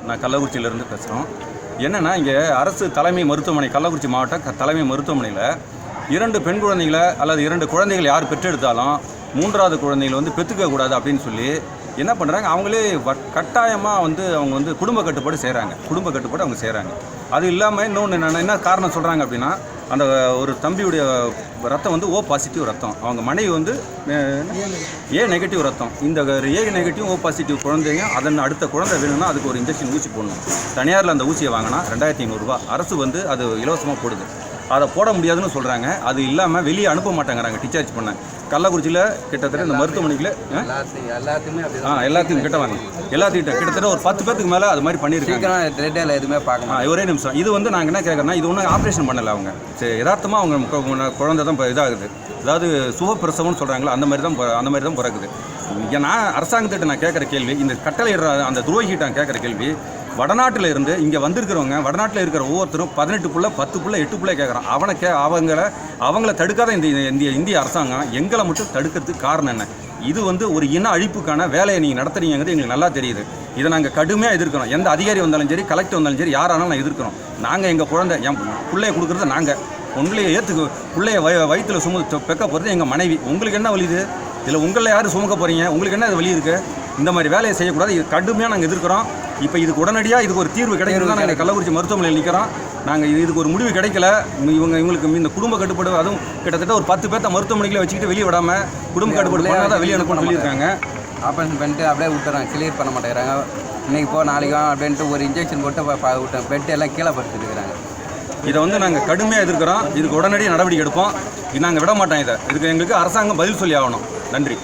நான் கள்ளக்குறிச்சியிலேருந்து பேசுகிறோம். என்னென்னா, இங்கே அரசு தலைமை மருத்துவமனை, கள்ளக்குறிச்சி மாவட்ட தலைமை மருத்துவமனையில் 2 பெண் குழந்தைகளை அல்லது 2 குழந்தைகள் யார் பெற்றெடுத்தாலும் 3வது குழந்தைகளை வந்து பெற்றுக்கக்கூடாது அப்படின்னு சொல்லி என்ன பண்ணுறாங்க, அவங்களே கட்டாயமாக வந்து அவங்க வந்து குடும்ப கட்டுப்பாடு அவங்க செய்கிறாங்க. அது இல்லாமல் இன்னொன்று என்ன காரணம் சொல்கிறாங்க அப்படின்னா, அந்த ஒரு தம்பியுடைய ரத்தம் வந்து O+ ரத்தம், அவங்க மனைவி வந்து A- ரத்தம். இந்த A- O+ குழந்தைங்க அதன் அடுத்த குழந்தை வேணும்னா அதுக்கு ஒரு இன்ஜெக்ஷன் ஊசி போடணும். தனியாரில் அந்த ஊசியை வாங்கினா 2500 ரூபா, அரசு வந்து அது இலவசமாக போடுது. அதை போட முடியாதுன்னு சொல்கிறாங்க. அது இல்லாமல் வெளியே அனுப்ப மாட்டேங்கிறாங்க டிஸ்சார்ஜ் பண்ண. கள்ளக்குறிச்சியில் கிட்டத்தட்ட இந்த மருத்துவமனையில் எல்லாத்தையும் கிட்ட வாங்க, எல்லாத்தையும் கிட்டத்தட்ட ஒரு 10 பேருக்கு மேலே அது மாதிரி பண்ணியிருக்காங்க. எதுவுமே பார்க்க ஒரே நிமிஷம். இது வந்து நாங்கள் என்ன கேட்குறோன்னா, இது ஒன்றும் ஆப்ரேஷன் பண்ணலை. அவங்க சரி யதார்த்தமாக அவங்க குழந்தை தான் இதாகுது, அதாவது சுகப்பிரசவம்னு சொல்கிறாங்களா, அந்த மாதிரி தான் பிறக்குது. நான் அரசாங்கத்திட்ட நான் கேட்குற கேள்வி, இந்த கட்டளையிடுற அந்த துரோகிட்ட நான் கேட்குற கேள்வி, வடநாட்டில் இருந்து இங்கே வந்திருக்கிறவங்க, வடநாட்டில் இருக்கிற ஒவ்வொருத்தரும் 18 புள்ள 10 புள்ள 8 புள்ள கேட்குறான். அவங்கள தடுக்காத இந்திய அரசாங்கம் எங்களை மட்டும் தடுக்கிறதுக்கு காரணம் என்ன? இது வந்து ஒரு இன அழிப்புக்கான வேலையை நீங்கள் நடத்துறீங்கிறது எங்களுக்கு நல்லா தெரியுது. இதை நாங்கள் கடுமையாக எதிர்க்கிறோம். எந்த அதிகாரி வந்தாலும் சரி, கலெக்டர் வந்தாலும் சரி, யாரானாலும் நான் எதிர்க்கிறோம். நாங்கள் எங்கள் குழந்தை, என் பிள்ளையை கொடுக்குறது நாங்கள், உங்களையே ஏற்றுக்கு பிள்ளைய வயிற்றில் பெக்க போகிறது எங்கள் மனைவி. உங்களுக்கு என்ன வலி இது? இதில் உங்களை யார் சுமக்க போகிறீங்க? உங்களுக்கு என்ன வலி இருக்குது? இந்த மாதிரி வேலையை செய்யக்கூடாது. இது கடுமையாக நாங்கள் எதிர்க்கிறோம். இப்போ இதுக்கு உடனடியாக இதுக்கு ஒரு தீர்வு கிடைக்கிறது தான் நாங்கள் கள்ளக்குறிச்சி மருத்துவமனையில் நிற்கிறோம். நாங்கள் இதுக்கு ஒரு முடிவு கிடைக்கல. இவங்களுக்கு இந்த குடும்ப கட்டுப்பாடு, அதுவும் கிட்டத்தட்ட ஒரு 10 பேர்த்த மருத்துவமனைகளை வச்சுக்கிட்டு வெளியே விடாமல் குடும்ப கட்டுப்பாடு பண்ணால் தான் வெளியே அனுப்பணும்னு சொல்லியிருக்காங்க. ஆப்ரேஷன் பண்ணிட்டு அப்படியே விட்டுறாங்க, கிளியர் பண்ண மாட்டேங்கிறாங்க. இன்றைக்கி நாளைக்கு அப்படின்ட்டு ஒரு இன்ஜெக்ஷன் போட்டு விட்டேன், பெட்டு எல்லாம் கீழே படுத்துருக்குறாங்க. இதை வந்து நாங்கள் கடுமையாக எதிர்க்கிறோம். இதுக்கு உடனடியாக நடவடிக்கை எடுப்போம். நாங்கள் விட மாட்டோம். இதுக்கு எங்களுக்கு அரசாங்கம் பதில் சொல்லி ஆகணும். நன்றி.